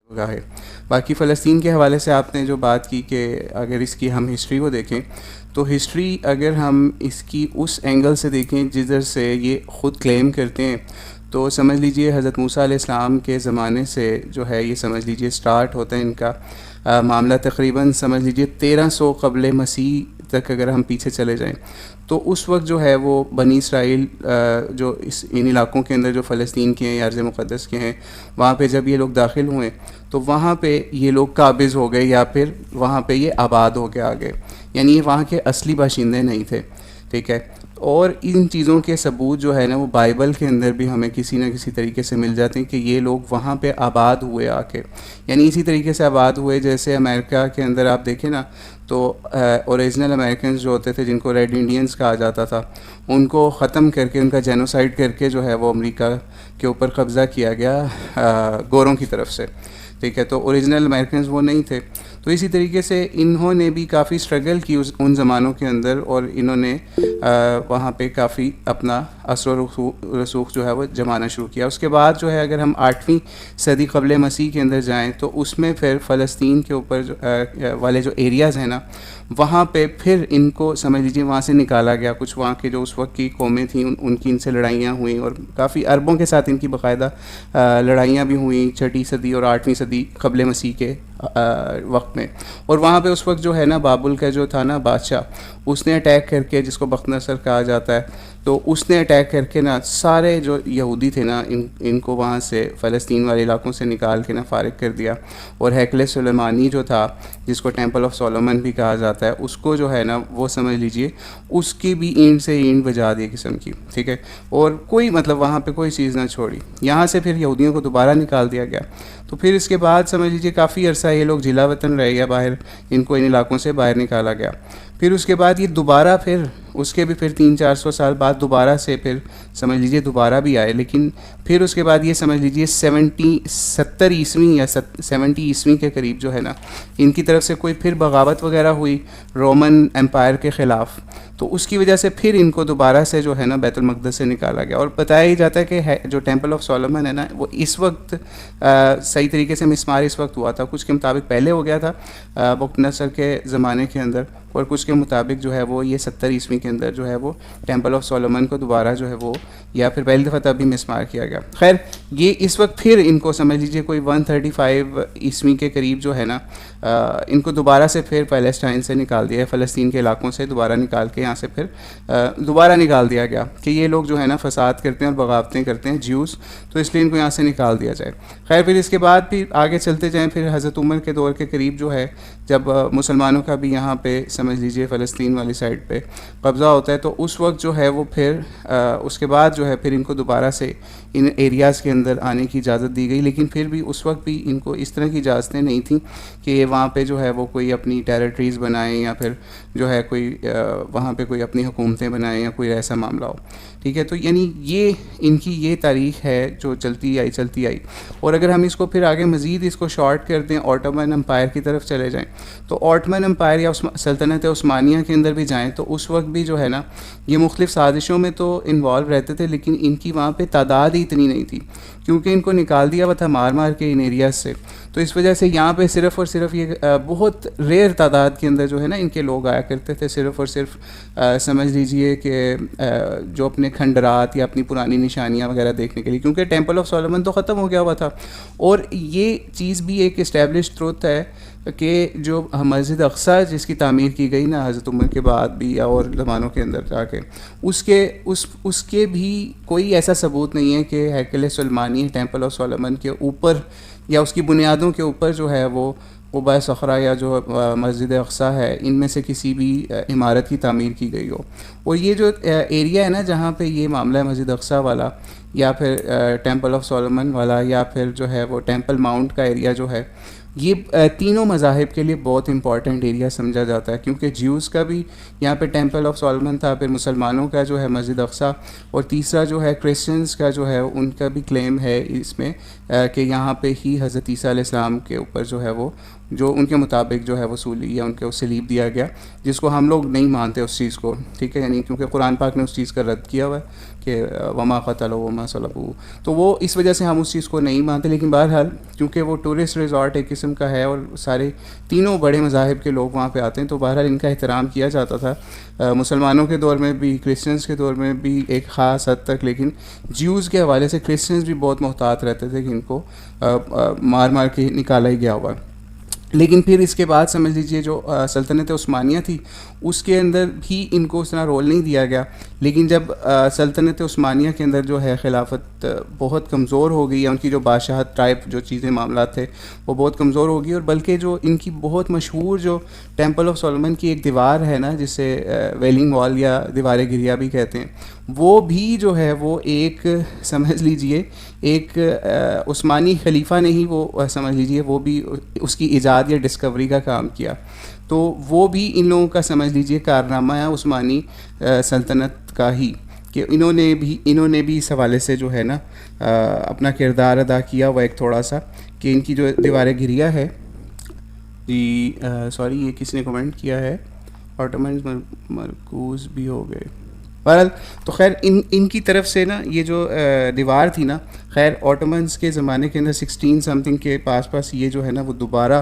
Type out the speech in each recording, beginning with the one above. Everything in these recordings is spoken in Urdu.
ہوگا ہے۔ باقی فلسطین کے حوالے سے آپ نے جو بات کی کہ اگر اس کی ہم ہسٹری کو دیکھیں تو ہسٹری اگر ہم اس کی اس اینگل سے دیکھیں جدھر سے یہ خود کلیم کرتے ہیں تو سمجھ لیجئے حضرت موسیٰ علیہ السلام کے زمانے سے جو ہے یہ سمجھ لیجئے سٹارٹ ہوتا ہے ان کا معاملہ، تقریباً سمجھ لیجئے 1300 قبل مسیح تک اگر ہم پیچھے چلے جائیں تو اس وقت جو ہے وہ بنی اسرائیل جو ان علاقوں کے اندر جو فلسطین کے ہیں یا ارض مقدس کے ہیں، وہاں پہ جب یہ لوگ داخل ہوئے تو وہاں پہ یہ لوگ قابض ہو گئے یا پھر وہاں پہ یہ آباد ہو کے آ گئے، یعنی یہ وہاں کے اصلی باشندے نہیں تھے، ٹھیک ہے۔ اور ان چیزوں کے ثبوت جو ہے نا وہ بائبل کے اندر بھی ہمیں کسی نہ کسی طریقے سے مل جاتے ہیں کہ یہ لوگ وہاں پہ آباد ہوئے آ کے، یعنی اسی طریقے سے آباد ہوئے جیسے امریکہ کے اندر آپ دیکھیں نا تو اوریجنل امریکنز جو ہوتے تھے جن کو ریڈ انڈینز کہا جاتا تھا، ان کو ختم کر کے ان کا جینوسائیڈ کر کے جو ہے وہ امریکہ کے اوپر قبضہ کیا گیا گوروں کی طرف سے، ٹھیک ہے۔ تو اوریجنل امریکنز وہ نہیں تھے، تو اسی طریقے سے انہوں نے بھی کافی سٹرگل کی ان زمانوں کے اندر، اور انہوں نے وہاں پہ کافی اپنا اثر و رسوخ جو ہے وہ جمانا شروع کیا۔ اس کے بعد جو ہے اگر ہم 8ویں صدی قبل مسیح کے اندر جائیں تو اس میں پھر فلسطین کے اوپر والے جو ایریاز ہیں نا وہاں پہ پھر ان کو سمجھ لیجیے وہاں سے نکالا گیا، کچھ وہاں کے جو اس وقت کی قومیں تھیں ان کی ان سے لڑائیاں ہوئیں، اور کافی عربوں کے ساتھ ان کی باقاعدہ لڑائیاں بھی ہوئیں 6 صدی اور 8ویں صدی قبل مسیح کے وقت میں۔ اور وہاں پہ اس وقت جو ہے نا بابل کا جو تھا نا بادشاہ، اس نے اٹیک کر کے، جس کو بخت نصر کہا جاتا ہے، تو اس نے اٹیک کر کے نا سارے جو یہودی تھے نا ان کو وہاں سے فلسطین والے علاقوں سے نکال کے نا فارغ کر دیا، اور ہیکل سلیمانی جو تھا جس کو ٹیمپل آف سولومن بھی کہا جاتا ہے، اس کو جو ہے نا وہ سمجھ لیجئے اس کی بھی اینٹ سے اینٹ بجا دی قسم کی، ٹھیک ہے، اور کوئی مطلب وہاں پہ کوئی چیز نہ چھوڑی۔ یہاں سے پھر یہودیوں کو دوبارہ نکال دیا گیا، تو پھر اس کے بعد سمجھ لیجیے کافی عرصہ یہ لوگ جلا وطن رہ گیا، باہر ان کو ان علاقوں سے باہر نکالا گیا۔ پھر اس کے بعد یہ دوبارہ پھر اس کے بھی پھر 300-400 سال بعد دوبارہ سے پھر سمجھ لیجیے دوبارہ بھی آئے، لیکن پھر اس کے بعد یہ سمجھ لیجیے 70 عیسوی یا 70 عیسوی کے قریب جو ہے نا ان کی طرف سے کوئی پھر بغاوت وغیرہ ہوئی رومن امپائر کے خلاف، تو اس کی وجہ سے پھر ان کو دوبارہ سے جو ہے نا بیت المقدس سے نکالا گیا۔ اور بتایا ہی جاتا ہے کہ جو ٹیمپل آف سولومن ہے نا وہ اس وقت صحیح طریقے سے مسمار اس وقت ہوا تھا، کچھ کے مطابق پہلے ہو گیا تھا بخت نصر کے زمانے کے اندر، اور کچھ کے مطابق جو ہے وہ یہ 70 عیسوی کے اندر جو ہے وہ ٹیمپل آف سولومن کو دوبارہ جو ہے وہ یا پھر پہلی دفعہ تب بھی مسمار کیا گیا۔ خیر یہ اس وقت پھر ان کو سمجھ لیجیے کوئی 135 عیسوی کے قریب جو ہے نا ان کو دوبارہ سے پھر پیلسٹائن سے نکال دیا، فلسطین کے علاقوں سے دوبارہ نکال کے یہاں سے پھر دوبارہ نکال دیا گیا کہ یہ لوگ جو ہے نا فساد کرتے ہیں اور بغاوتیں کرتے ہیں جیوز، تو اس لیے ان کو یہاں سے نکال دیا جائے۔ خیر پھر اس کے بعد پھر آگے چلتے جائیں، پھر حضرت عمر کے دور کے قریب جو ہے جب مسلمانوں کا بھی یہاں پہ سمجھ لیجیے فلسطین والی سائڈ پہ قبضہ ہوتا ہے، تو اس وقت جو ہے وہ پھر اس کے بعد جو ہے پھر ان کو دوبارہ سے ان ایریاز کے اندر آنے کی اجازت دی گئی، لیکن پھر بھی اس وقت بھی ان کو اس طرح کی اجازتیں نہیں تھیں کہ وہاں پہ جو ہے وہ کوئی اپنی ٹیریٹریز بنائیں یا پھر جو ہے کوئی وہاں پہ کوئی اپنی حکومتیں بنائیں یا کوئی ایسا معاملہ ہو، ٹھیک ہے۔ تو یعنی یہ ان کی یہ تاریخ ہے جو چلتی آئی۔ اور اگر ہم اس کو پھر آگے مزید اس کو شارٹ کر دیں، آٹومن امپائر کی طرف چلے جائیں، تو آٹومن امپائر یا سلطنت عثمانیہ کے اندر بھی جائیں تو اس وقت بھی جو ہے نا یہ مختلف سازشوں میں تو انوالو رہتے تھے، لیکن ان کی وہاں پہ تعداد ہی اتنی نہیں تھی کیونکہ ان کو نکال دیا ہوا تھا مار کے ان ایریاز سے، تو اس وجہ سے یہاں پہ صرف اور صرف یہ بہت ریئر تعداد کے اندر جو ہے نا ان کے لوگ آیا کرتے تھے، صرف اور صرف سمجھ لیجئے کہ جو اپنے کھنڈرات یا اپنی پرانی نشانیاں وغیرہ دیکھنے کے لیے، کیونکہ ٹیمپل آف سولومن تو ختم ہو گیا ہوا تھا۔ اور یہ چیز بھی ایک اسٹیبلش ٹروتھ ہے کہ جو مسجد اقصیٰ جس کی تعمیر کی گئی نا حضرت عمر کے بعد بھی یا اور زمانوں کے اندر جا کے، اس کے بھی کوئی ایسا ثبوت نہیں ہے کہ ہیکل سلیمانی ٹیمپل آف سولومن کے اوپر یا اس کی بنیادوں کے اوپر جو ہے وہ قبہ صخرہ یا جو مسجد اقصیٰ ہے ان میں سے کسی بھی عمارت کی تعمیر کی گئی ہو۔ اور یہ جو ایریا ہے نا جہاں پہ یہ معاملہ ہے مسجد اقصیٰ والا یا پھر ٹیمپل آف سولومن والا یا پھر جو ہے وہ ٹیمپل ماؤنٹ کا ایریا جو ہے یہ تینوں مذاہب کے لیے بہت امپورٹنٹ ایریا سمجھا جاتا ہے، کیونکہ جیوز کا بھی یہاں پہ ٹیمپل آف سولومن تھا، پھر مسلمانوں کا جو ہے مسجد اقصیٰ، اور تیسرا جو ہے کرسچنس کا جو ہے ان کا بھی کلیم ہے اس میں کہ یہاں پہ ہی حضرت عیسیٰ علیہ السلام کے اوپر جو ہے وہ جو ان کے مطابق جو ہے وہ سولی یا ان کے سلیب دیا گیا، جس کو ہم لوگ نہیں مانتے اس چیز کو، ٹھیک ہے، یعنی کیونکہ قرآن پاک نے اس چیز کا رد کیا ہوا ہے کہ وما قتلوا وما صلبوا، تو وہ اس وجہ سے ہم اس چیز کو نہیں مانتے. لیکن بہرحال کیونکہ وہ ٹورسٹ ریزورٹ ایک قسم کا ہے اور سارے تینوں بڑے مذاہب کے لوگ وہاں پہ آتے ہیں، تو بہرحال ان کا احترام کیا جاتا تھا مسلمانوں کے دور میں بھی، کرسچنس کے دور میں بھی ایک خاص حد تک. لیکن جیوز کے حوالے سے کرسچنس بھی بہت محتاط رہتے تھے کہ ان کو مار مار کے نکالا ہی گیا ہوا. لیکن پھر اس کے بعد سمجھ لیجئے جو سلطنت عثمانیہ تھی اس کے اندر بھی ان کو اس طرح رول نہیں دیا گیا. لیکن جب سلطنت عثمانیہ کے اندر جو ہے خلافت بہت کمزور ہو گئی، یا ان کی جو بادشاہت ٹائپ جو چیزیں معاملات تھے وہ بہت کمزور ہو گئی، اور بلکہ جو ان کی بہت مشہور جو ٹیمپل آف سولومن کی ایک دیوار ہے نا، جسے ویلنگ وال یا دیوار گریا بھی کہتے ہیں، وہ بھی جو ہے وہ ایک سمجھ لیجئے ایک عثمانی خلیفہ نے ہی وہ سمجھ لیجئے وہ بھی اس کی ایجاد یا ڈسکوری کا کام کیا. تو وہ بھی ان لوگوں کا سمجھ لیجئے کارنامہ ہے عثمانی سلطنت کا ہی، کہ انہوں نے بھی اس حوالے سے جو ہے نا اپنا کردار ادا کیا ہوا ایک تھوڑا سا، کہ ان کی جو دیوار گریا ہے جی سوری یہ کس نے کمنٹ کیا ہے، آٹومنز مرکوز بھی ہو گئے. بہرحال تو خیر ان کی طرف سے نا یہ جو دیوار تھی نا، خیر آٹومنز کے زمانے کے اندر 16 سمتھنگ کے پاس یہ جو ہے نا وہ دوبارہ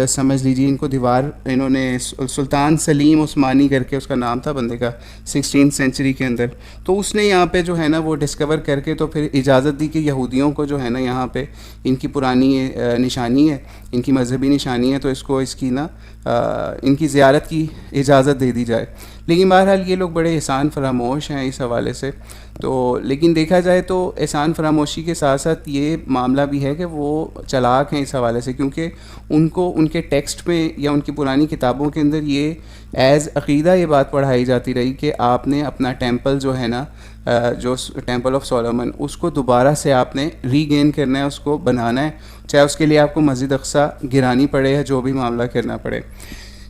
سمجھ لیجیے ان کو دیوار انہوں نے سلطان سلیم عثمانی کر کے اس کا نام تھا بندے کا 16 سینچری کے اندر، تو اس نے یہاں پہ جو ہے نا وہ ڈسکور کر کے تو پھر اجازت دی کہ یہودیوں کو جو ہے نا یہاں پہ ان کی پرانی نشانی ہے، ان کی مذہبی نشانی ہے، تو اس کی نا ان کی زیارت کی اجازت دے دی جائے. لیکن بہرحال یہ لوگ بڑے احسان فراموش ہیں اس حوالے سے. تو لیکن دیکھا جائے تو احسان فراموشی کے ساتھ ساتھ یہ معاملہ بھی ہے کہ وہ چلاک ہیں اس حوالے سے، کیونکہ ان کو ان کے ٹیکسٹ میں یا ان کی پرانی کتابوں کے اندر یہ ایز عقیدہ یہ بات پڑھائی جاتی رہی کہ آپ نے اپنا ٹیمپل جو ہے نا جو ٹیمپل آف سولومن اس کو دوبارہ سے آپ نے ری گین کرنا ہے، اس کو بنانا ہے، چاہے اس کے لیے آپ کو مسجد اقصیٰ گرانی پڑے یا جو بھی معاملہ کرنا پڑے.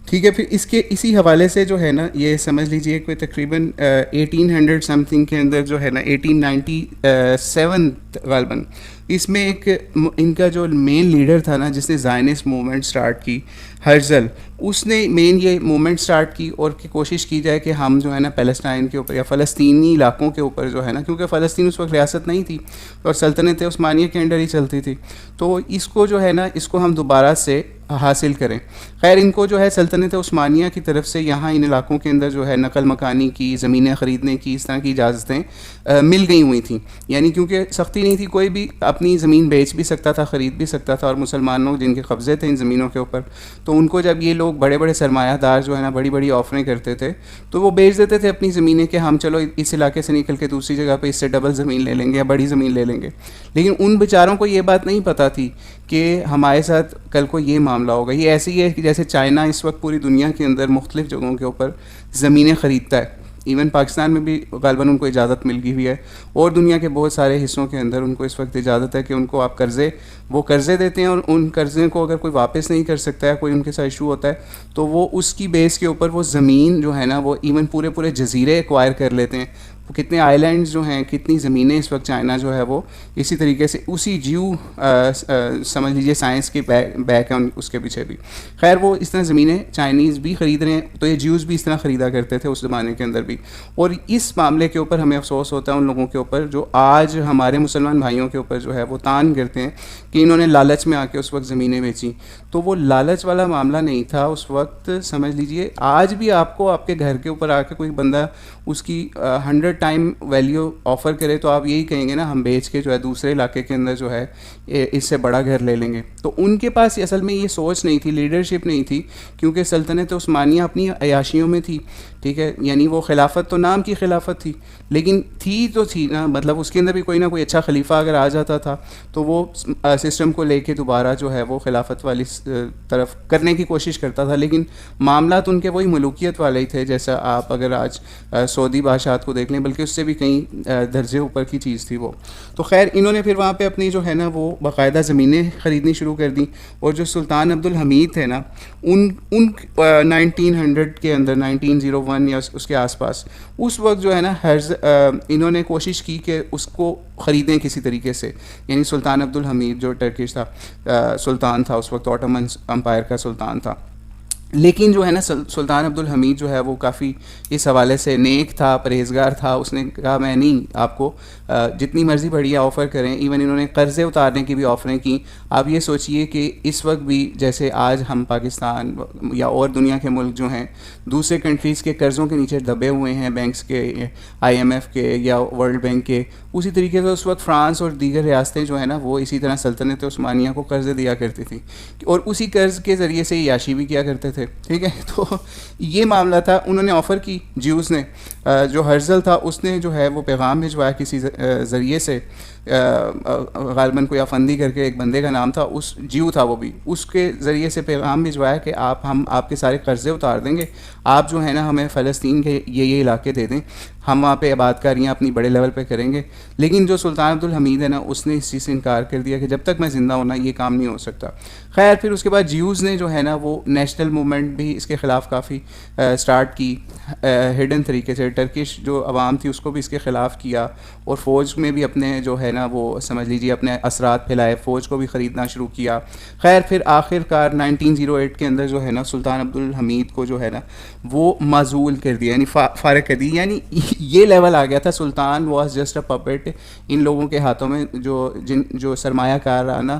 ٹھیک ہے، پھر اسی حوالے سے جو ہے نا یہ سمجھ لیجئے کہ تقریباً 1800 سمتھنگ کے اندر جو ہے نا 1897 غالباً اس میں ایک ان کا جو مین لیڈر تھا نا جس نے زائنسٹ موومنٹ سٹارٹ کی، ہرزل، اس نے مین یہ موومنٹ سٹارٹ کی اور کہ کوشش کی جائے کہ ہم جو ہے نا پیلسٹائن کے اوپر یا فلسطینی علاقوں کے اوپر جو ہے نا، کیونکہ فلسطین اس وقت ریاست نہیں تھی اور سلطنت عثمانیہ کے انڈر ہی چلتی تھی، تو اس کو جو ہے نا اس کو ہم دوبارہ سے حاصل کریں. خیر ان کو جو ہے سلطنت عثمانیہ کی طرف سے یہاں ان علاقوں کے اندر جو ہے نقل مکانی کی، زمینیں خریدنے کی، اس طرح کی اجازتیں مل گئی ہوئی تھیں، یعنی کیونکہ سختی نہیں تھی، کوئی بھی اپنی زمین بیچ بھی سکتا تھا، خرید بھی سکتا تھا، اور مسلمانوں جن کے قبضے تھے ان زمینوں کے اوپر، تو ان کو جب یہ لوگ بڑے بڑے سرمایہ دار جو ہے نا بڑی بڑی آفریں کرتے تھے تو وہ بیچ دیتے تھے اپنی زمینیں کہ ہم چلو اس علاقے سے نکل کے دوسری جگہ پہ اس سے ڈبل زمین لے لیں گے یا بڑی زمین لے لیں گے. لیکن ان بیچاروں کو یہ بات نہیں پتہ تھی کہ ہمارے ساتھ کل کو یہ معاملہ ہوگا. یہ ایسے ہی ہے کہ جیسے چائنا اس وقت پوری دنیا کے اندر مختلف جگہوں کے اوپر زمینیں خریدتا ہے، ایون پاکستان میں بھی غالباً ان کو اجازت مل گئی ہوئی ہے، اور دنیا کے بہت سارے حصوں کے اندر ان کو اس وقت اجازت ہے کہ ان کو آپ قرضے دیتے ہیں، اور ان قرضے کو اگر کوئی واپس نہیں کر سکتا ہے، کوئی ان کے ساتھ ایشو ہوتا ہے تو وہ اس کی بیس کے اوپر وہ زمین جو ہے نا وہ ایون پورے جزیرے ایکوائر کر لیتے ہیں. کتنے آئی لینڈز جو ہیں، کتنی زمینیں اس وقت چائنا جو ہے وہ اسی طریقے سے اسی سمجھ لیجیے سائنس کے بیک ہے اس کے پیچھے بھی. خیر وہ اس طرح زمینیں چائنیز بھی خرید رہے ہیں، تو یہ جیوز بھی اس طرح خریدا کرتے تھے اس زمانے کے اندر بھی. اور اس معاملے کے اوپر ہمیں افسوس ہوتا ہے ان لوگوں کے اوپر جو آج ہمارے مسلمان بھائیوں کے اوپر جو ہے وہ تان کرتے ہیں کہ انہوں نے لالچ میں آ کے اس وقت زمینیں بیچیں. تو وہ لالچ والا معاملہ نہیں تھا اس وقت. سمجھ لیجیے آج بھی آپ کو آپ کے گھر کے اوپر آ کے کوئی بندہ اس کی 100 ٹائم ویلیو آفر کرے تو آپ یہی کہیں گے نا ہم بیچ کے جو ہے دوسرے علاقے کے اندر جو ہے اس سے بڑا گھر لے لیں گے. تو ان کے پاس اصل میں یہ سوچ نہیں تھی، لیڈرشپ نہیں تھی، کیونکہ سلطنت عثمانیہ اپنی عیاشیوں میں تھی. ٹھیک ہے، یعنی وہ خلافت تو نام کی خلافت تھی لیکن تھی نا، مطلب اس کے اندر بھی کوئی نہ کوئی اچھا خلیفہ اگر آ جاتا تھا تو وہ سسٹم کو لے کے دوبارہ جو ہے وہ خلافت والی طرف کرنے کی کوشش کرتا تھا. لیکن معاملات ان کے وہی ملوکیت والے ہی تھے. جیسا آپ اگر آج سعودی بادشاہت کو دیکھ لیں، بلکہ اس سے بھی کئی درجے اوپر کی چیز تھی وہ. تو خیر انہوں نے پھر وہاں پہ اپنی جو ہے نا وہ باقاعدہ زمینیں خریدنی شروع کر دیں, اور جو سلطان عبد الحمید تھے نا ان 1900 کے اندر 1901 یا اس کے آس پاس اس وقت جو ہے نا انہوں نے کوشش کی کہ اس کو خریدیں کسی طریقے سے, یعنی سلطان عبد الحمید جو ٹرکش تھا سلطان تھا اس وقت, آٹومن امپائر کا سلطان تھا. لیکن جو ہے نا سلطان عبد الحمید جو ہے وہ کافی اس حوالے سے نیک تھا, پرہیزگار تھا. اس نے کہا میں نہیں, آپ کو جتنی مرضی بڑھیا آفر کریں. ایون انہوں نے قرضے اتارنے کی بھی آفریں کی. آپ یہ سوچئے کہ اس وقت بھی جیسے آج ہم پاکستان یا اور دنیا کے ملک جو ہیں دوسرے کنٹریز کے قرضوں کے نیچے دبے ہوئے ہیں, بینکس کے, IMF کے یا ورلڈ بینک کے, اسی طریقے سے اس وقت فرانس اور دیگر ریاستیں جو ہیں نا وہ اسی طرح سلطنت عثمانیہ کو قرضے دیا کرتی تھیں, اور اسی قرض کے ذریعے سے عیاشی بھی کیا کرتے تھے. ٹھیک ہے, تو یہ معاملہ تھا. انہوں نے آفر کی, جیوز نے, جو ہرزل تھا اس نے جو ہے وہ پیغام بھجوایا کسی ذریعے سے, غالباً کوئی افندی کر کے ایک بندے کا نام تھا, اس جیو تھا وہ بھی, اس کے ذریعے سے پیغام بھجوایا کہ ہم آپ کے سارے قرضے اتار دیں گے, آپ جو ہے نا ہمیں فلسطین کے یہ علاقے دے دیں, ہم وہاں پہ آباد کاریاں اپنی بڑے لیول پہ کریں گے. لیکن جو سلطان عبد الحمید ہے نا اس نے اس چیز سے انکار کر دیا کہ جب تک میں زندہ ہونا یہ کام نہیں ہو سکتا. خیر پھر اس کے بعد جیوز نے جو ہے نا وہ نیشنل موومنٹ بھی اس کے خلاف کافی سٹارٹ کی, ہڈن طریقے سے. ٹرکش جو عوام تھی اس کو بھی اس کے خلاف کیا, اور فوج میں بھی اپنے جو ہے نا وہ سمجھ لیجیے اپنے اثرات پھیلائے, فوج کو بھی خریدنا شروع کیا. خیر پھر آخر کار 1908 کے اندر جو ہے نا سلطان عبد الحمید کو جو ہے نا وہ معزول کر دیا, یعنی فارغ کر دی. یعنی یہ لیول آ گیا تھا, سلطان واز جسٹ اے پپٹ ان لوگوں کے ہاتھوں میں جو سرمایہ کارانہ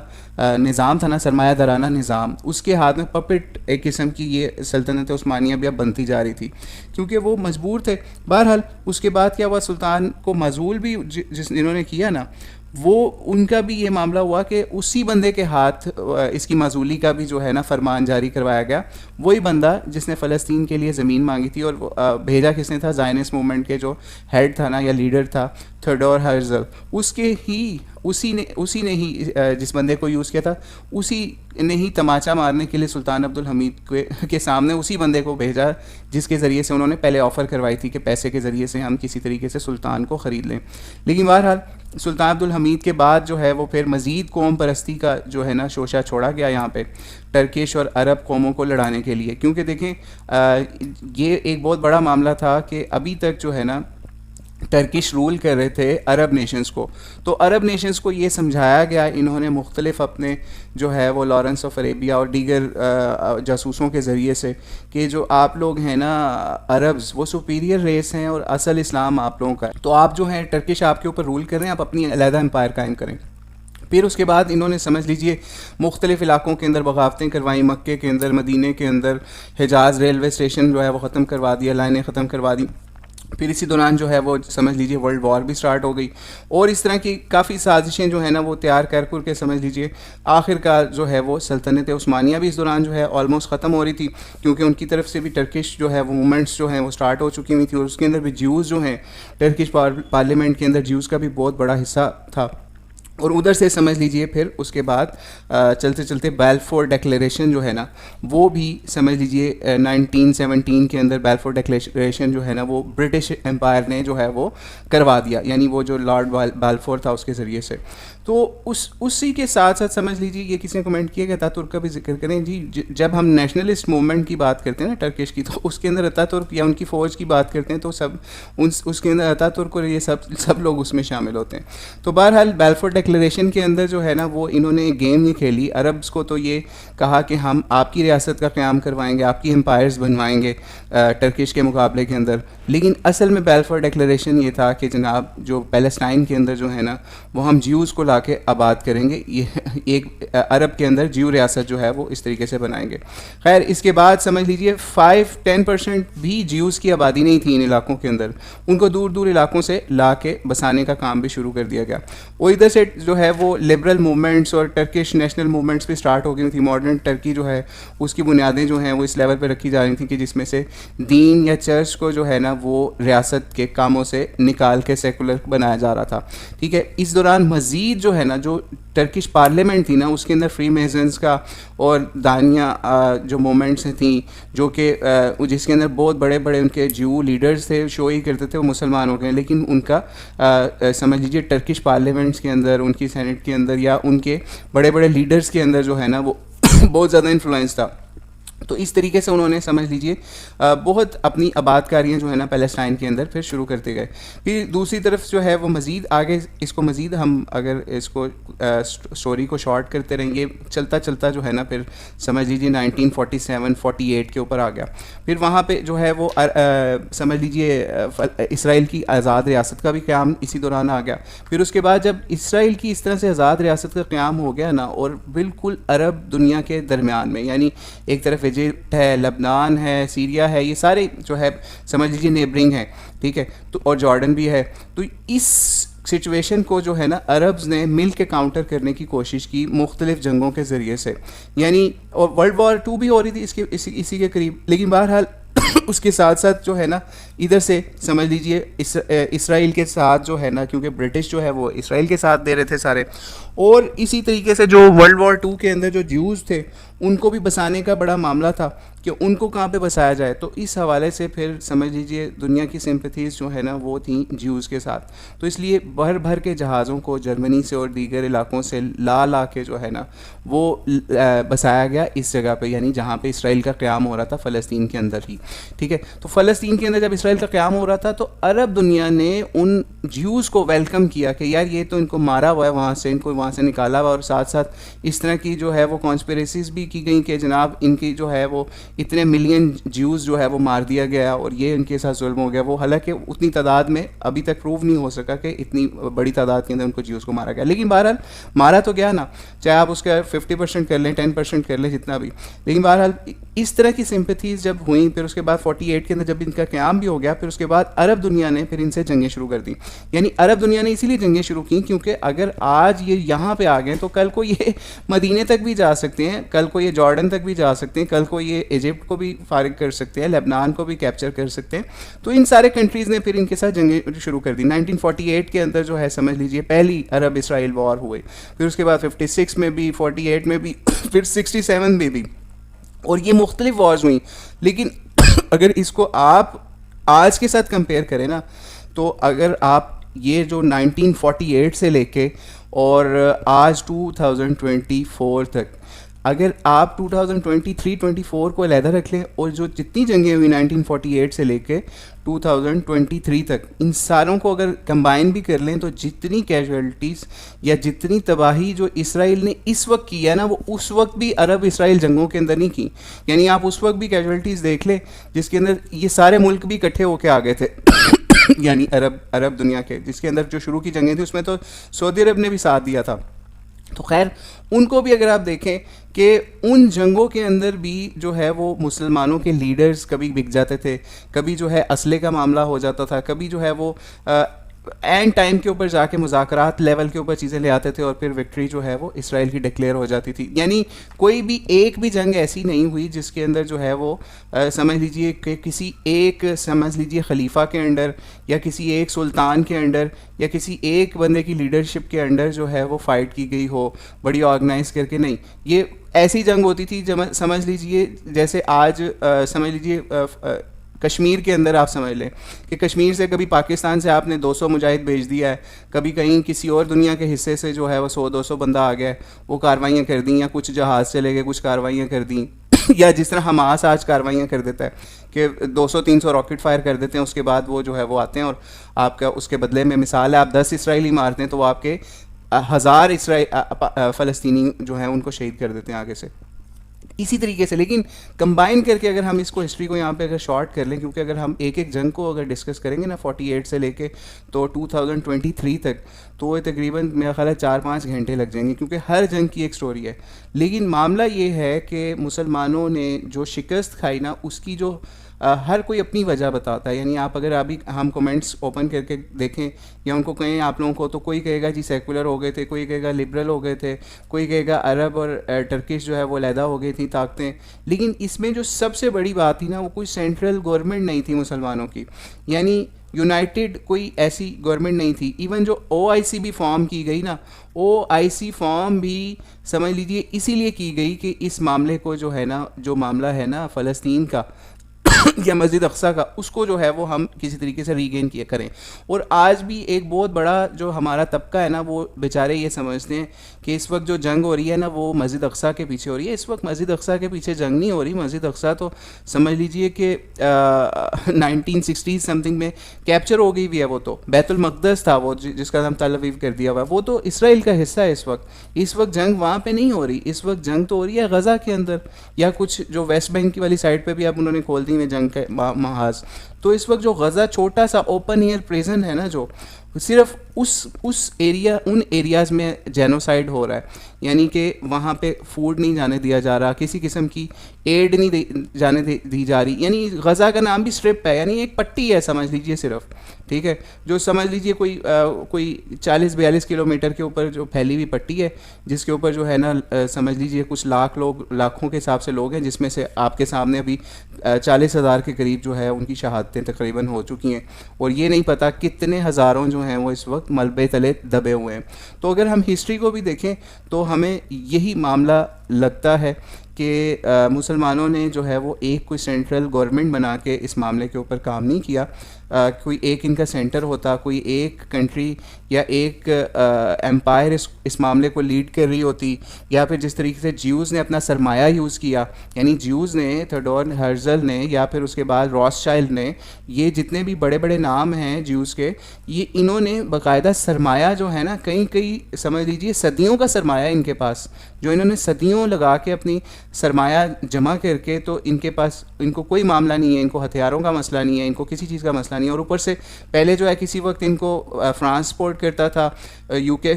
نظام تھا نا, سرمایہ دارانہ نظام, اس کے ہاتھ میں پپٹ ایک قسم کی یہ سلطنت عثمانیہ بھی اب بنتی جا رہی تھی, کیونکہ وہ مجبور تھے. بہرحال اس کے بعد کیا ہوا, سلطان کو معزول بھی جنہوں نے کیا نا وہ ان کا بھی یہ معاملہ ہوا کہ اسی بندے کے ہاتھ اس کی معزولی کا بھی جو ہے نا فرمان جاری کروایا گیا. وہی بندہ جس نے فلسطین کے لیے زمین مانگی تھی, اور بھیجا کس نے تھا, زائنسٹ موومنٹ کے جو ہیڈ تھا نا یا لیڈر تھا تھیوڈور ہرزل, اسی نے ہی جس بندے کو یوز کیا تھا اسی نے ہی تماچا مارنے کے لیے سلطان عبد الحمید کے سامنے اسی بندے کو بھیجا جس کے ذریعے سے انہوں نے پہلے آفر کروائی تھی کہ پیسے کے ذریعے سے ہم کسی طریقے سے سلطان کو خرید لیں. لیکن بہرحال سلطان عبد الحمید کے بعد جو ہے وہ پھر مزید قوم پرستی کا جو ہے نا شوشہ چھوڑا گیا یہاں پہ ٹرکش اور عرب قوموں کو لڑانے کے لیے. کیونکہ دیکھیں یہ ایک بہت بڑا معاملہ تھا کہ ابھی تک جو ہے نا ٹرکش رول کر رہے تھے عرب نیشنز کو, تو عرب نیشنز کو یہ سمجھایا گیا, انہوں نے مختلف اپنے جو ہے وہ لارنس آف عربیہ اور دیگر جاسوسوں کے ذریعے سے کہ جو آپ لوگ ہیں نا عربز وہ سپیریئر ریس ہیں اور اصل اسلام آپ لوگوں کا ہے, تو آپ جو ہیں ٹرکش آپ کے اوپر رول کر رہے ہیں, آپ اپنی علیحدہ امپائر قائم کریں. پھر اس کے بعد انہوں نے سمجھ لیجئے مختلف علاقوں کے اندر بغاوتیں کروائیں, مکے کے اندر, مدینے کے اندر, حجاز ریلوے اسٹیشن جو ہے وہ ختم کروا دیا, لائنیں ختم کروا دیں. پھر اسی دوران جو ہے وہ سمجھ لیجئے ورلڈ وار بھی سٹارٹ ہو گئی, اور اس طرح کی کافی سازشیں جو ہیں نا وہ تیار کر کے سمجھ لیجئے آخر کار جو ہے وہ سلطنت عثمانیہ بھی اس دوران جو ہے آلموسٹ ختم ہو رہی تھی, کیونکہ ان کی طرف سے بھی ٹرکش جو ہے وہ موومنٹس جو ہیں وہ سٹارٹ ہو چکی ہوئی تھی, اور اس کے اندر بھی جیوز جو ہیں ٹرکش پارلیمنٹ کے اندر جیوز کا بھی بہت بڑا حصہ تھا. اور ادھر سے سمجھ لیجئے پھر اس کے بعد چلتے چلتے بیلفور ڈیکلیریشن جو ہے نا وہ بھی سمجھ لیجئے 1917 کے اندر بیلفور ڈیکلیریشن جو ہے نا وہ برٹش امپائر نے جو ہے وہ کروا دیا, یعنی وہ جو لارڈ بیلفور تھا اس کے ذریعے سے. تو اسی کے ساتھ ساتھ سمجھ لیجیے یہ کسی نے کمنٹ کیا کہ اتا ترک کا بھی ذکر کریں. جی جب ہم نیشنلسٹ موومنٹ کی بات کرتے ہیں نا ٹرکش کی, تو اس کے اندر اتا ترک یا ان کی فوج کی بات کرتے ہیں تو سب اس کے اندر اتا ترک اور یہ سب لوگ اس میں شامل ہوتے ہیں. تو بہرحال بیلفور ڈیکلیریشن کے اندر جو ہے نا وہ انہوں نے گیم یہ کھیلی, عربز کو تو یہ کہا کہ ہم آپ کی ریاست کا قیام کروائیں گے, آپ کی امپائرز بنوائیں گے ٹرکش کے مقابلے کے اندر. لیکن اصل میں بیلفور ڈیکلیریشن یہ تھا کہ جناب جو پیلسٹائن کے اندر جو ہے نا وہ ہم جیوز کو لا کے آباد کریں گے, یہ ایک عرب کے اندر جیو ریاست جو ہے وہ اس طریقے سے بنائیں گے. خیر اس کے بعد سمجھ لیجئے 5-10% بھی جیوز کی آبادی نہیں تھی ان علاقوں کے اندر, ان کو دور دور علاقوں سے لا کے بسانے کا کام بھی شروع کر دیا گیا. اور ادھر سے جو ہے وہ لبرل موومنٹس اور ٹرکش نیشنل موومنٹس بھی سٹارٹ ہو گئی تھی. ماڈرن ٹرکی جو ہے اس کی بنیادیں جو ہیں وہ اس لیول پہ رکھی جا رہی تھیں کہ جس میں سے دین یا چرچ کو جو ہے نا وہ ریاست کے کاموں سے نکال کے سیکولر بنایا جا رہا تھا. ٹھیک ہے, اس دوران مزید جو ہے نا جو ٹرکش پارلیمنٹ تھی نا اس کے اندر فری میزنس کا اور دانیہ جو مومنٹس تھیں جو کہ جس کے اندر بہت بڑے بڑے ان کے جیو لیڈرز تھے, شو ہی کرتے تھے وہ مسلمانوں کے, لیکن ان کا سمجھ لیجیے ٹرکش پارلیمنٹس کے اندر, ان کی سینٹ کے اندر یا ان کے بڑے بڑے لیڈرز کے اندر جو ہے نا وہ بہت زیادہ انفلوئنس تھا. تو اس طریقے سے انہوں نے سمجھ لیجئے بہت اپنی آباد کاریاں جو ہے نا پیلسٹائن کے اندر پھر شروع کرتے گئے. پھر دوسری طرف جو ہے وہ مزید آگے اس کو مزید ہم اگر اس کو سٹوری کو شارٹ کرتے رہیں گے چلتا چلتا جو ہے نا پھر سمجھ لیجیے 1947-48 کے اوپر آ گیا. پھر وہاں پہ جو ہے وہ سمجھ لیجیے اسرائیل کی آزاد ریاست کا بھی قیام اسی دوران آ گیا. پھر اس کے بعد جب اسرائیل کی اس طرح سے آزاد ریاست کا قیام ہو گیا نا اور بالکل عرب دنیا کے درمیان میں, یعنی ایک طرف ایجپٹ ہے, لبنان ہے, سیریا ہے, یہ سارے جو ہے سمجھ لیجیے نیبرنگ ہے, ٹھیک ہے, تو اور جارڈن بھی ہے. تو اس سچویشن کو جو ہے نا عربز نے مل کے کاؤنٹر کرنے کی کوشش کی مختلف جنگوں کے ذریعے سے, یعنی اور ورلڈ وار 2 بھی ہو رہی تھی اس کے اسی کے قریب. لیکن بہرحال اس کے ساتھ ساتھ جو ہے نا ادھر سے سمجھ لیجئے اسرائیل کے ساتھ جو ہے نا, کیونکہ برٹش جو ہے وہ اسرائیل کے ساتھ دے رہے تھے سارے, اور اسی طریقے سے جو ورلڈ وار 2 کے اندر جو جیوز تھے ان کو بھی بسانے کا بڑا معاملہ تھا کہ ان کو کہاں پہ بسایا جائے. تو اس حوالے سے پھر سمجھ لیجئے دنیا کی سمپتھیز جو ہے نا وہ تھیں جیوز کے ساتھ. تو اس لیے بھر بھر کے جہازوں کو جرمنی سے اور دیگر علاقوں سے لا کے جو ہے نا وہ بسایا گیا اس جگہ پہ, یعنی جہاں پہ اسرائیل کا قیام ہو رہا تھا فلسطین کے اندر ہی, ٹھیک ہے. تو فلسطین کے اندر جب اسرائیل کا قیام ہو رہا تھا تو عرب دنیا نے ان جیوز کو ویلکم کیا کہ یار یہ تو ان کو مارا ہوا ہے وہاں سے, ان کو وہاں سے نکالا ہوا, اور ساتھ ساتھ اس طرح کی جو ہے وہ کانسپریسیز بھی کی گئیں کہ جناب ان کی جو ہے وہ اتنے ملین جیوز جو ہے وہ مار دیا گیا اور یہ ان کے ساتھ ظلم ہو گیا. وہ حالانکہ اتنی تعداد میں ابھی تک پروو نہیں ہو سکا کہ اتنی بڑی تعداد کے اندر ان کو جیوز کو مارا گیا, لیکن بہرحال مارا تو گیا نا, چاہے آپ اس کا 50% کر لیں 10% کر لیں جتنا بھی, لیکن بہرحال اس طرح کی سمپتھیز جب ہوئیں پھر اس کے بعد 48 کے اندر جب ان کا قیام بھی ہو گیا پھر اس کے بعد عرب دنیا نے پھر ان سے جنگیں شروع کر دیں. یعنی عرب دنیا نے اسی لیے جنگیں شروع کی کیونکہ اگر آج یہ یہاں پہ آ گئے تو کل کو یہ مدینے تک بھی جا سکتے ہیں, کل کو یہ جارڈن تک بھی جا سکتے ہیں, کل کو یہ ایجپٹ کو بھی فارغ کر سکتے ہیں, لبنان کو بھی کیپچر کر سکتے ہیں. تو ان سارے کنٹریز نے پھر ان کے ساتھ جنگیں شروع کر دی. 1948 کے اندر جو ہے سمجھ لیجئے پہلی عرب اسرائیل وار ہوئے, پھر اس کے بعد 56 میں بھی, 48 میں بھی, پھر 67 میں بھی, اور یہ مختلف وارز ہوئیں. لیکن اگر اس کو آپ آج کے ساتھ کمپیئر کریں نا تو اگر آپ یہ جو 1948 سے لے کے اور آج 2024 تک اگر آپ 2023-24 کو علیحدہ رکھ لیں اور جو جتنی جنگیں ہوئی 1948 سے لے کے 2023 تک ان ساروں کو اگر کمبائن بھی کر لیں تو جتنی کیجویلٹیز یا جتنی تباہی جو اسرائیل نے اس وقت کی ہے نا وہ اس وقت بھی عرب اسرائیل جنگوں کے اندر نہیں کی. یعنی آپ اس وقت بھی کیجویلٹیز دیکھ لیں جس کے اندر یہ سارے ملک بھی اکٹھے ہو کے آ گئے تھے یعنی عرب دنیا کے, جس کے اندر جو شروع کی جنگیں تھیں اس میں تو سعودی عرب نے بھی ساتھ دیا تھا. تو خیر ان کو بھی اگر آپ دیکھیں کہ ان جنگوں کے اندر بھی جو ہے وہ مسلمانوں کے لیڈرز کبھی بک جاتے تھے, کبھی جو ہے اسلحے کا معاملہ ہو جاتا تھا, کبھی جو ہے وہ اینڈ ٹائم کے اوپر جا کے مذاکرات لیول کے اوپر چیزیں لے آتے تھے اور پھر وکٹری جو ہے وہ اسرائیل کی ڈکلیئر ہو جاتی تھی. یعنی کوئی بھی ایک بھی جنگ ایسی نہیں ہوئی جس کے اندر جو ہے وہ سمجھ لیجئے کہ کسی ایک سمجھ لیجئے خلیفہ کے انڈر یا کسی ایک سلطان کے انڈر یا کسی ایک بندے کی لیڈرشپ کے انڈر جو ہے وہ فائٹ کی گئی ہو بڑی آرگنائز کر کے. نہیں, یہ ایسی جنگ ہوتی تھی سمجھ لیجئے جیسے آج سمجھ لیجئے کشمیر کے اندر آپ سمجھ لیں کہ کشمیر سے کبھی پاکستان سے آپ نے 200 مجاہد بھیج دیا ہے, کبھی کہیں کسی اور دنیا کے حصے سے جو ہے وہ 100-200 بندہ آ گیا ہے, وہ کاروائیاں کر دیں, یا کچھ جہاز چلے گئے کچھ کاروائیاں کر دیں, یا جس طرح حماس آج کاروائیاں کر دیتا ہے کہ 200-300 راکٹ فائر کر دیتے ہیں, اس کے بعد وہ جو ہے وہ آتے ہیں اور آپ کا اس کے بدلے میں مثال ہے آپ 10 اسرائیلی مارتے ہیں تو وہ آپ کے 1000 فلسطینی جو ہیں ان کو شہید کر دیتے ہیں آگے سے. اسی طریقے سے لیکن کمبائن کر کے اگر ہم اس کو ہسٹری کو یہاں پہ اگر شارٹ کر لیں, کیونکہ اگر ہم ایک ایک جنگ کو اگر ڈسکس کریں گے نا 48 سے لے کے تو 2023 تک تو وہ تقریباً میرا خیال ہے 4-5 گھنٹے لگ جائیں گے, کیونکہ ہر جنگ کی ایک سٹوری ہے. لیکن معاملہ یہ ہے کہ مسلمانوں نے جو شکست کھائی نا اس کی جو ہر کوئی اپنی وجہ بتاتا ہے. یعنی آپ اگر ابھی ہم کومنٹس اوپن کر کے دیکھیں یا ان کو کہیں آپ لوگوں کو, تو کوئی کہے گا جی سیکولر ہو گئے تھے, کوئی کہے گا لبرل ہو گئے تھے, کوئی کہے گا عرب اور ٹرکش جو ہے وہ علیحدہ ہو گئی تھیں طاقتیں. لیکن اس میں جو سب سے بڑی بات تھی نا, وہ کوئی سینٹرل گورنمنٹ نہیں تھی مسلمانوں کی. یعنی یونائٹڈ کوئی ایسی گورنمنٹ نہیں تھی. ایون جو او آئی سی بھی فارم کی گئی نا, او آئی سی فارم بھی سمجھ لیجئے اسی لیے کی گئی کہ اس معاملے کو جو ہے نا, جو معاملہ ہے نا فلسطین کا یا مسجد اقصیٰ کا, اس کو جو ہے وہ ہم کسی طریقے سے ریگین کیا کریں. اور آج بھی ایک بہت بڑا جو ہمارا طبقہ ہے نا, وہ بیچارے یہ سمجھتے ہیں کہ اس وقت جو جنگ ہو رہی ہے نا وہ مسجد اقصیٰ کے پیچھے ہو رہی ہے. اس وقت مسجد اقصیٰ کے پیچھے جنگ نہیں ہو رہی. مسجد اقصیٰ تو سمجھ لیجئے کہ 1960 سم تھنگ میں کیپچر ہو گئی ہوئی ہے. وہ تو بیت المقدس تھا وہ, جس کا نام تل ابیب کر دیا ہوا ہے, وہ تو اسرائیل کا حصہ ہے. اس وقت جنگ وہاں پہ نہیں ہو رہی. اس وقت جنگ تو ہو رہی ہے غزہ کے اندر, یا کچھ جو ویسٹ بینک کی والی سائڈ پہ بھی اب انہوں نے کھول دی ہوئی جنگ کے محاذ. تو اس وقت جو غزہ چھوٹا سا اوپن ایئر پریزن ہے نا, جو صرف اس ایریا, ان ایریاز میں جینوسائیڈ ہو رہا ہے. یعنی کہ وہاں پہ فوڈ نہیں جانے دیا جا رہا, کسی قسم کی ایڈ نہیں جانے دی جا رہی. یعنی غزہ کا نام بھی اسٹرپ ہے, یعنی ایک پٹی ہے سمجھ لیجئے صرف, ٹھیک ہے, جو سمجھ لیجئے کوئی 40-42 کلومیٹر کے اوپر جو پھیلی ہوئی پٹی ہے, جس کے اوپر جو ہے نا سمجھ لیجئے کچھ لاکھوں کے حساب سے لوگ ہیں, جس میں سے آپ کے سامنے ابھی 40,000 کے قریب جو ہے ان کی شہادتیں تقریباً ہو چکی ہیں. اور یہ نہیں پتہ کتنے ہزاروں جو ہیں وہ اس وقت ملبے تلے دبے ہوئے ہیں. تو اگر ہم ہسٹری کو بھی دیکھیں تو ہمیں یہی معاملہ لگتا ہے کہ مسلمانوں نے جو ہے وہ ایک کوئی سینٹرل گورنمنٹ بنا کے اس معاملے کے اوپر کام نہیں کیا. کوئی ایک ان کا سینٹر ہوتا, کوئی ایک کنٹری یا ایک ایمپائر اس معاملے کو لیڈ کر رہی ہوتی, یا پھر جس طریقے سے جیوز نے اپنا سرمایہ یوز کیا. یعنی جیوز نے, تھیوڈور ہرزل نے, یا پھر اس کے بعد راس چائلڈ نے, یہ جتنے بھی بڑے بڑے نام ہیں جیوز کے, یہ انہوں نے باقاعدہ سرمایہ جو ہے نا, کئی سمجھ لیجیے صدیوں کا سرمایہ ان کے پاس, جو انہوں نے صدیوں لگا کے اپنی سرمایہ جمع کر کے, تو ان کے پاس, ان کو کوئی معاملہ نہیں ہے, ان کو ہتھیاروں کا مسئلہ نہیں ہے, ان کو کسی چیز کا مسئلہ نہیں ہے. اور اوپر سے پہلے جو ہے کسی وقت ان کو فرانس سپورٹ کرتا تھا, یو کے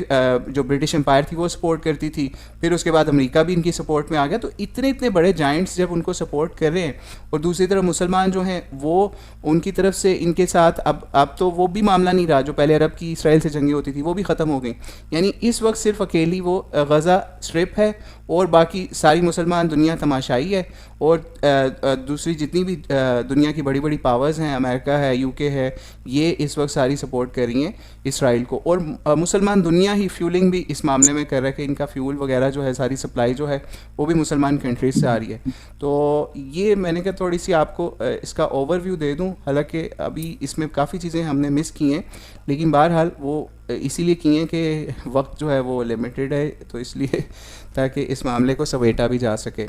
جو برٹش امپائر تھی وہ سپورٹ کرتی تھی, پھر اس کے بعد امریکہ بھی ان کی سپورٹ میں آ گیا. تو اتنے بڑے جائنٹس جب ان کو سپورٹ کر رہے ہیں, اور دوسری طرف مسلمان جو ہیں وہ ان کی طرف سے ان کے ساتھ, اب تو وہ بھی معاملہ نہیں رہا, جو پہلے عرب کی اسرائیل سے جنگیں ہوتی تھی وہ بھی ختم ہو گئیں. یعنی اس وقت صرف اکیلی وہ غزہ اسٹرپ ہے, اور باقی ساری مسلمان دنیا تماشائی ہے. اور دوسری جتنی بھی دنیا کی بڑی بڑی پاورز ہیں, امریکہ ہے, یو کے ہے, یہ اس وقت ساری سپورٹ کر رہی ہیں اسرائیل کو. اور مسلمان دنیا ہی فیولنگ بھی اس معاملے میں کر رہا ہے کہ ان کا فیول وغیرہ جو ہے, ساری سپلائی جو ہے وہ بھی مسلمان کنٹریز سے آ رہی ہے. تو یہ میں نے کہا تھوڑی سی آپ کو اس کا اوور ویو دے دوں, حالانکہ ابھی اس میں کافی چیزیں ہم نے مس کی ہیں, لیکن بہرحال وہ اسی لیے کی ہیں کہ وقت جو ہے وہ لمیٹڈ ہے, تو اس لیے تاکہ اس معاملے کو سمیٹا بھی جا سکے.